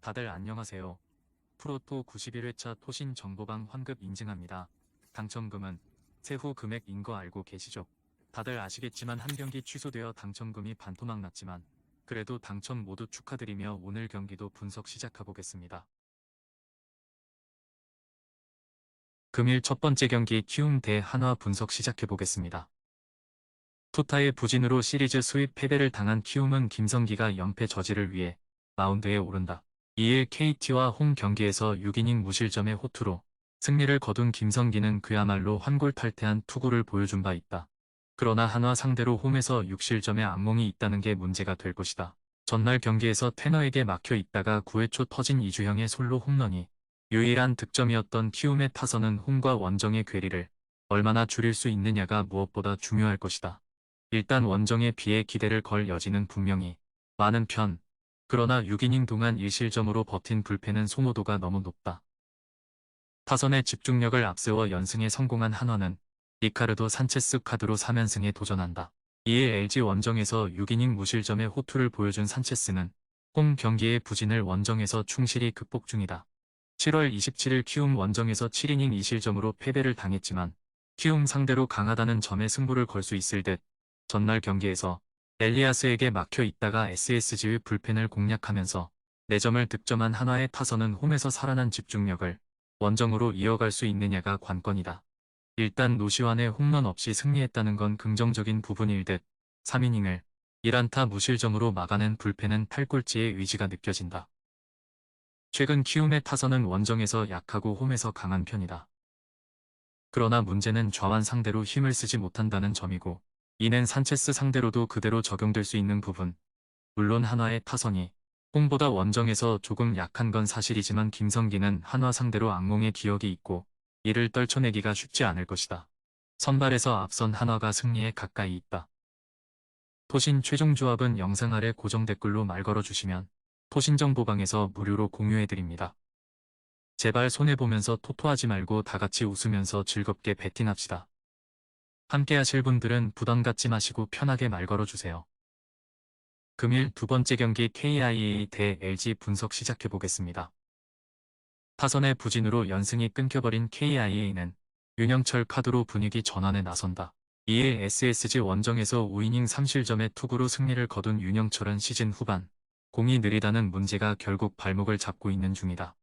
다들 안녕하세요. 프로토 91회차 토신 정보방 환급 인증합니다. 당첨금은 세후 금액인 거 알고 계시죠? 다들 아시겠지만 한 경기 취소되어 당첨금이 반토막 났지만 그래도 당첨 모두 축하드리며 오늘 경기도 분석 시작해보겠습니다. 금일 첫 번째 경기 키움 대 한화 분석 시작해보겠습니다. 투타의 부진으로 시리즈 수입 패배를 당한 키움은 김성기가 연패 저지를 위해 마운드에 오른다. 2일 KT와 홈 경기에서 6이닝 무실점의 호투로 승리를 거둔 김성기는 그야말로 환골탈태한 투구를 보여준 바 있다. 그러나 한화 상대로 홈에서 6실점의 악몽이 있다는 게 문제가 될 것이다. 전날 경기에서 테너에게 막혀 있다가 9회 초 터진 이주형의 솔로 홈런이 유일한 득점이었던 키움의 타선은 홈과 원정의 괴리를 얼마나 줄일 수 있느냐가 무엇보다 중요할 것이다. 일단 원정에 비해 기대를 걸 여지는 분명히 많은 편. 그러나 6이닝 동안 1실점으로 버틴 불펜은 소모도가 너무 높다. 타선의 집중력을 앞세워 연승에 성공한 한화는 리카르도 산체스 카드로 3연승에 도전한다. 이에 LG 원정에서 6이닝 무실점의 호투를 보여준 산체스는 홈 경기의 부진을 원정에서 충실히 극복 중이다. 7월 27일 키움 원정에서 7이닝 2실점으로 패배를 당했지만 키움 상대로 강하다는 점에 승부를 걸 수 있을 듯 전날 경기에서 엘리아스에게 막혀 있다가 SSG의 불펜을 공략하면서 4점을 득점한 한화의 타선은 홈에서 살아난 집중력을 원정으로 이어갈 수 있느냐가 관건이다. 일단 노시환의 홈런 없이 승리했다는 건 긍정적인 부분일 듯 3이닝을 1안타 무실점으로 막아낸 불펜은 탈꼴찌의 의지가 느껴진다. 최근 키움의 타선은 원정에서 약하고 홈에서 강한 편이다. 그러나 문제는 좌완 상대로 힘을 쓰지 못한다는 점이고 이는 산체스 상대로도 그대로 적용될 수 있는 부분. 물론 한화의 타선이 홈보다 원정에서 조금 약한 건 사실이지만 김성기는 한화 상대로 악몽의 기억이 있고 이를 떨쳐내기가 쉽지 않을 것이다. 선발에서 앞선 한화가 승리에 가까이 있다. 토신 최종 조합은 영상 아래 고정 댓글로 말 걸어주시면 토신정보방에서 무료로 공유해드립니다. 제발 손해보면서 토토하지 말고 다같이 웃으면서 즐겁게 배팅합시다. 함께 하실 분들은 부담 갖지 마시고 편하게 말 걸어주세요. 금일 두 번째 경기 KIA 대 LG 분석 시작해보겠습니다. 타선의 부진으로 연승이 끊겨버린 KIA는 윤영철 카드로 분위기 전환에 나선다. 이에 SSG 원정에서 5이닝 3실점의 투구로 승리를 거둔 윤영철은 시즌 후반 공이 느리다는 문제가 결국 발목을 잡고 있는 중이다.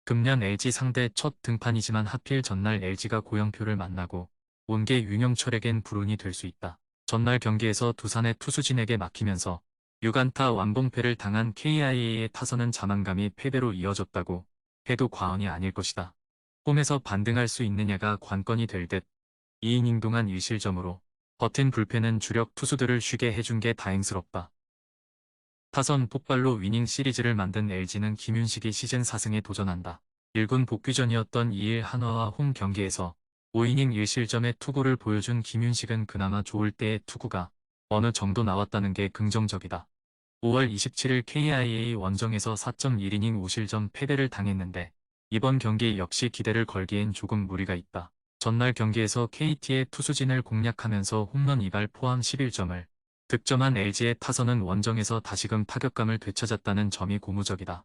금년 LG 상대 첫 등판이지만 하필 전날 LG가 고영표를 만나고 온 게 윤영철에겐 불운이 될 수 있다. 전날 경기에서 두산의 투수진에게 막히면서 6안타 완봉패를 당한 KIA의 타선은 자만감이 패배로 이어졌다고 해도 과언이 아닐 것이다. 홈에서 반등할 수 있느냐가 관건이 될 듯 2이닝 동안 1실점으로 버틴 불펜은 주력 투수들을 쉬게 해준 게 다행스럽다. 타선 폭발로 위닝 시리즈를 만든 LG는 김윤식이 시즌 4승에 도전한다. 1군 복귀전이었던 2일 한화와 홈 경기에서 5이닝 1실점의 투구를 보여준 김윤식은 그나마 좋을 때의 투구가 어느 정도 나왔다는 게 긍정적이다. 5월 27일 KIA 원정에서 4.1이닝 5실점 패배를 당했는데 이번 경기 역시 기대를 걸기엔 조금 무리가 있다. 전날 경기에서 KT의 투수진을 공략하면서 홈런 2발 포함 11점을 득점한 LG의 타선은 원정에서 다시금 타격감을 되찾았다는 점이 고무적이다.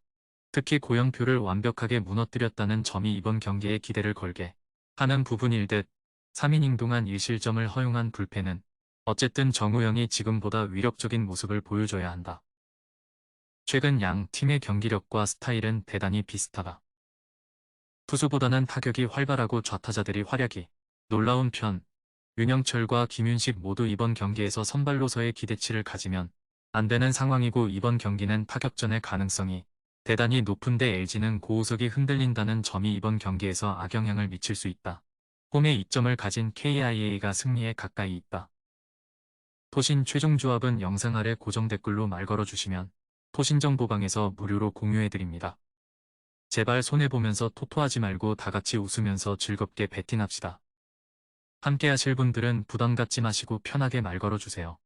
특히 고영표를 완벽하게 무너뜨렸다는 점이 이번 경기에 기대를 걸게 하는 부분일 듯 3이닝 동안 1실점을 허용한 불펜은 어쨌든 정우영이 지금보다 위력적인 모습을 보여줘야 한다. 최근 양 팀의 경기력과 스타일은 대단히 비슷하다. 투수보다는 타격이 활발하고 좌타자들이 활약이 놀라운 편. 윤영철과 김윤식 모두 이번 경기에서 선발로서의 기대치를 가지면 안 되는 상황이고 이번 경기는 타격전의 가능성이 대단히 높은데 LG는 고우석이 흔들린다는 점이 이번 경기에서 악영향을 미칠 수 있다. 홈에 이점을 가진 KIA가 승리에 가까이 있다. 토신 최종 조합은 영상 아래 고정 댓글로 말 걸어주시면 토신정보방에서 무료로 공유해드립니다. 제발 손해보면서 토토하지 말고 다같이 웃으면서 즐겁게 배팅합시다. 함께 하실 분들은 부담 갖지 마시고 편하게 말 걸어주세요.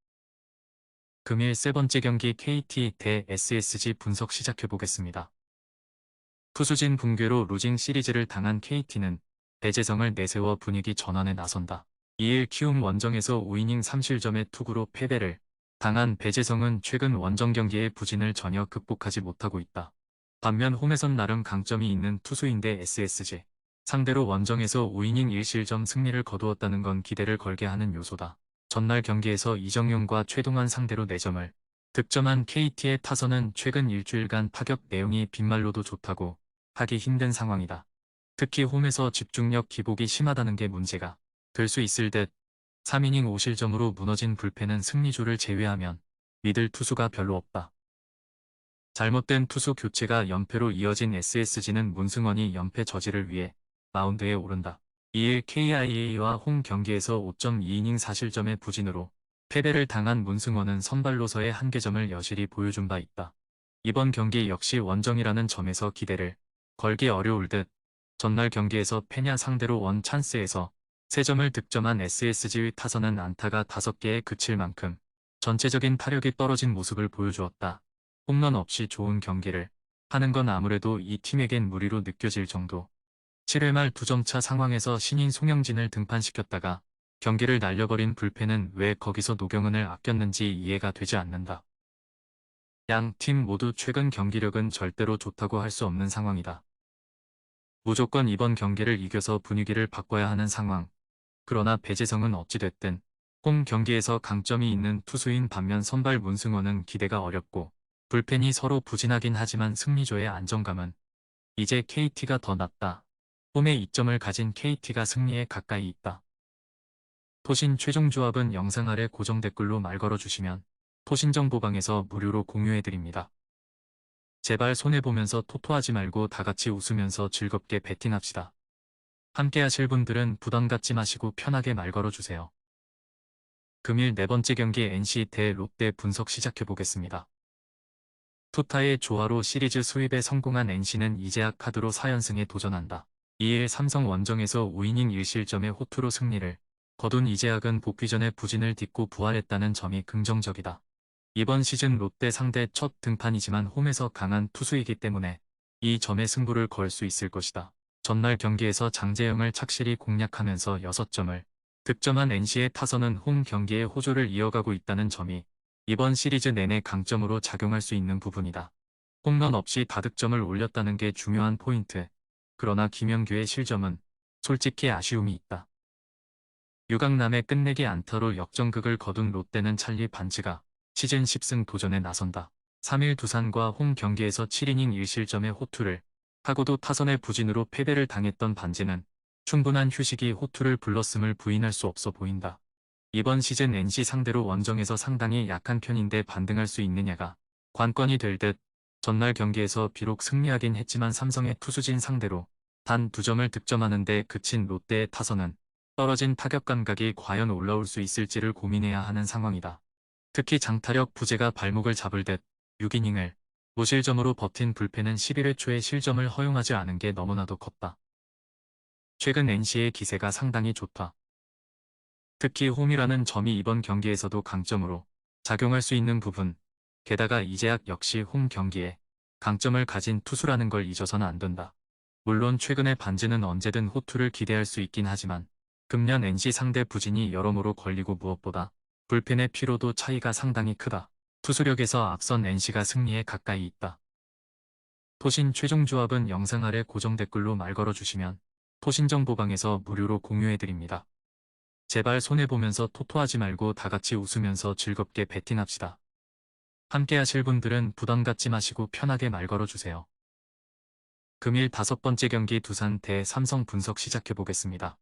금일 세 번째 경기 KT 대 SSG 분석 시작해보겠습니다. 투수진 붕괴로 루징 시리즈를 당한 KT는 배재성을 내세워 분위기 전환에 나선다. 2일 키움 원정에서 5이닝 3실점의 투구로 패배를 당한 배재성은 최근 원정 경기의 부진을 전혀 극복하지 못하고 있다. 반면 홈에선 나름 강점이 있는 투수인데 SSG. 상대로 원정에서 5이닝 1실점 승리를 거두었다는 건 기대를 걸게 하는 요소다. 전날 경기에서 이정용과 최동환 상대로 4점을 득점한 KT의 타선은 최근 일주일간 타격 내용이 빈말로도 좋다고 하기 힘든 상황이다. 특히 홈에서 집중력 기복이 심하다는 게 문제가 될 수 있을 듯 3이닝 5실점으로 무너진 불펜은 승리조를 제외하면 믿을 투수가 별로 없다. 잘못된 투수 교체가 연패로 이어진 SSG는 문승원이 연패 저지를 위해 마운드에 오른다. 2일 KIA와 홈 경기에서 5.2이닝 4실점의 부진으로 패배를 당한 문승원은 선발로서의 한계점을 여실히 보여준 바 있다. 이번 경기 역시 원정이라는 점에서 기대를 걸기 어려울 듯 전날 경기에서 페냐 상대로 원 찬스에서 3점을 득점한 SSG의 타선은 안타가 5개에 그칠 만큼 전체적인 타력이 떨어진 모습을 보여주었다. 홈런 없이 좋은 경기를 하는 건 아무래도 이 팀에겐 무리로 느껴질 정도. 7회 말 2점차 상황에서 신인 송영진을 등판시켰다가 경기를 날려버린 불펜은 왜 거기서 노경은을 아꼈는지 이해가 되지 않는다. 양 팀 모두 최근 경기력은 절대로 좋다고 할 수 없는 상황이다. 무조건 이번 경기를 이겨서 분위기를 바꿔야 하는 상황. 그러나 배재성은 어찌됐든 홈 경기에서 강점이 있는 투수인 반면 선발 문승원은 기대가 어렵고 불펜이 서로 부진하긴 하지만 승리조의 안정감은 이제 KT가 더 낫다. 홈에 이점을 가진 KT가 승리에 가까이 있다. 토신 최종 조합은 영상 아래 고정 댓글로 말 걸어주시면 토신정보방에서 무료로 공유해드립니다. 제발 손해보면서 토토하지 말고 다같이 웃으면서 즐겁게 배팅합시다. 함께 하실 분들은 부담 갖지 마시고 편하게 말 걸어주세요. 금일 4번째 경기 NC 대 롯데 분석 시작해보겠습니다. 투타의 조화로 시리즈 수입에 성공한 NC는 이제야 카드로 4연승에 도전한다. 2일 삼성 원정에서 5이닝 1실점의 호투로 승리를 거둔 이재학은 복귀전의 부진을 딛고 부활했다는 점이 긍정적이다. 이번 시즌 롯데 상대 첫 등판이지만 홈에서 강한 투수이기 때문에 이 점에 승부를 걸 수 있을 것이다. 전날 경기에서 장재영을 착실히 공략하면서 6점을 득점한 NC의 타선은 홈 경기에 호조를 이어가고 있다는 점이 이번 시리즈 내내 강점으로 작용할 수 있는 부분이다. 홈런 없이 다득점을 올렸다는 게 중요한 포인트. 그러나 김영규의 실점은 솔직히 아쉬움이 있다. 유강남의 끝내기 안타로 역전극을 거둔 롯데는 찰리 반츠가 시즌 10승 도전에 나선다. 3일 두산과 홈 경기에서 7이닝 1실점의 호투를 하고도 타선의 부진으로 패배를 당했던 반지는 충분한 휴식이 호투를 불렀음을 부인할 수 없어 보인다. 이번 시즌 NC 상대로 원정에서 상당히 약한 편인데 반등할 수 있느냐가 관건이 될 듯 전날 경기에서 비록 승리하긴 했지만 삼성의 투수진 상대로 단 2점을 득점하는데 그친 롯데의 타선은 떨어진 타격 감각이 과연 올라올 수 있을지를 고민해야 하는 상황이다. 특히 장타력 부재가 발목을 잡을 듯 6이닝을 무실점으로 버틴 불펜은 11회 초에 실점을 허용하지 않은 게 너무나도 컸다. 최근 NC의 기세가 상당히 좋다. 특히 홈이라는 점이 이번 경기에서도 강점으로 작용할 수 있는 부분. 게다가 이재학 역시 홈 경기에 강점을 가진 투수라는 걸 잊어서는 안 된다. 물론 최근의 반지는 언제든 호투를 기대할 수 있긴 하지만 금년 NC 상대 부진이 여러모로 걸리고 무엇보다 불펜의 피로도 차이가 상당히 크다. 투수력에서 앞선 NC가 승리에 가까이 있다. 토신 최종 조합은 영상 아래 고정 댓글로 말 걸어주시면 토신정보방에서 무료로 공유해드립니다. 제발 손해보면서 토토하지 말고 다같이 웃으면서 즐겁게 배팅합시다. 함께 하실 분들은 부담 갖지 마시고 편하게 말 걸어주세요. 금일 5번째 경기 두산 대 삼성 분석 시작해보겠습니다.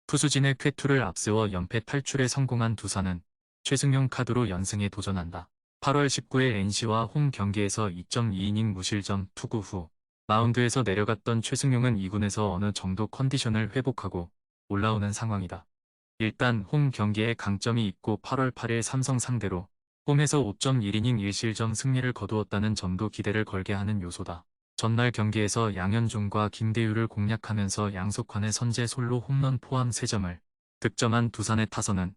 투수진의 쾌투를 앞세워 연패 탈출에 성공한 두산은 최승용 카드로 연승에 도전한다. 8월 19일 NC와 홈 경기에서 2.2이닝 무실점 투구 후 마운드에서 내려갔던 최승용은 2군에서 어느 정도 컨디션을 회복하고 올라오는 상황이다. 일단 홈 경기에 강점이 있고 8월 8일 삼성 상대로 홈에서 5.1이닝 1실점 승리를 거두었다는 점도 기대를 걸게 하는 요소다. 전날 경기에서 양현종과 김대유를 공략하면서 양석환의 선제 솔로 홈런 포함 3점을 득점한 두산의 타선은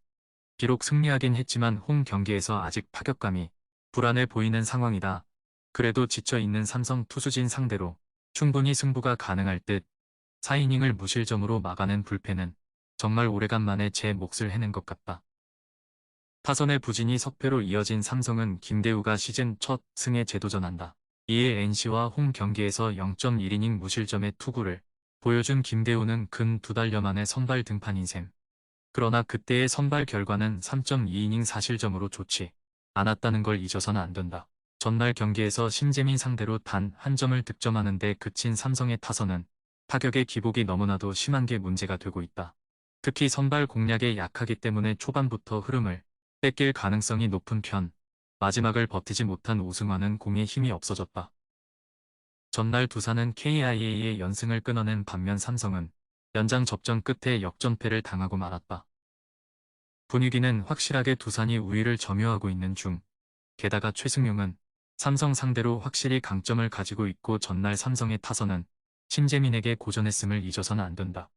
비록 승리하긴 했지만 홈 경기에서 아직 타격감이 불안해 보이는 상황이다. 그래도 지쳐있는 삼성 투수진 상대로 충분히 승부가 가능할 듯 4이닝을 무실점으로 막아낸 불펜은 정말 오래간만에 제 몫을 해낸 것 같다. 타선의 부진이 석패로 이어진 삼성은 김대우가 시즌 첫 승에 재도전한다. 이에 NC와 홈 경기에서 0.1이닝 무실점의 투구를 보여준 김대호는 근 2달여 만에 선발 등판인 셈. 그러나 그때의 선발 결과는 3.2이닝 4실점으로 좋지 않았다는 걸 잊어서는 안 된다. 전날 경기에서 심재민 상대로 단 한 점을 득점하는 데 그친 삼성의 타선은 타격의 기복이 너무나도 심한 게 문제가 되고 있다. 특히 선발 공략에 약하기 때문에 초반부터 흐름을 뺏길 가능성이 높은 편, 마지막을 버티지 못한 우승화는 공에 힘이 없어졌다. 전날 두산은 KIA의 연승을 끊어낸 반면 삼성은 연장 접전 끝에 역전패를 당하고 말았다. 분위기는 확실하게 두산이 우위를 점유하고 있는 중, 게다가 최승용은 삼성 상대로 확실히 강점을 가지고 있고 전날 삼성의 타선은 심재민에게 고전했음을 잊어서는 안 된다.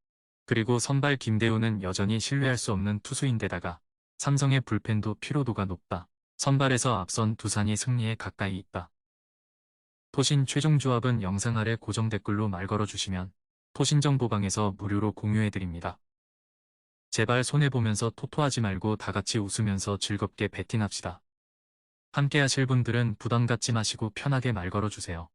그리고 선발 김대우는 여전히 신뢰할 수 없는 투수인데다가 삼성의 불펜도 피로도가 높다. 선발에서 앞선 두산이 승리에 가까이 있다. 토신 최종 조합은 영상 아래 고정 댓글로 말 걸어주시면 토신정보방에서 무료로 공유해드립니다. 제발 손해보면서 토토하지 말고 다같이 웃으면서 즐겁게 배팅합시다. 함께 하실 분들은 부담 갖지 마시고 편하게 말 걸어주세요.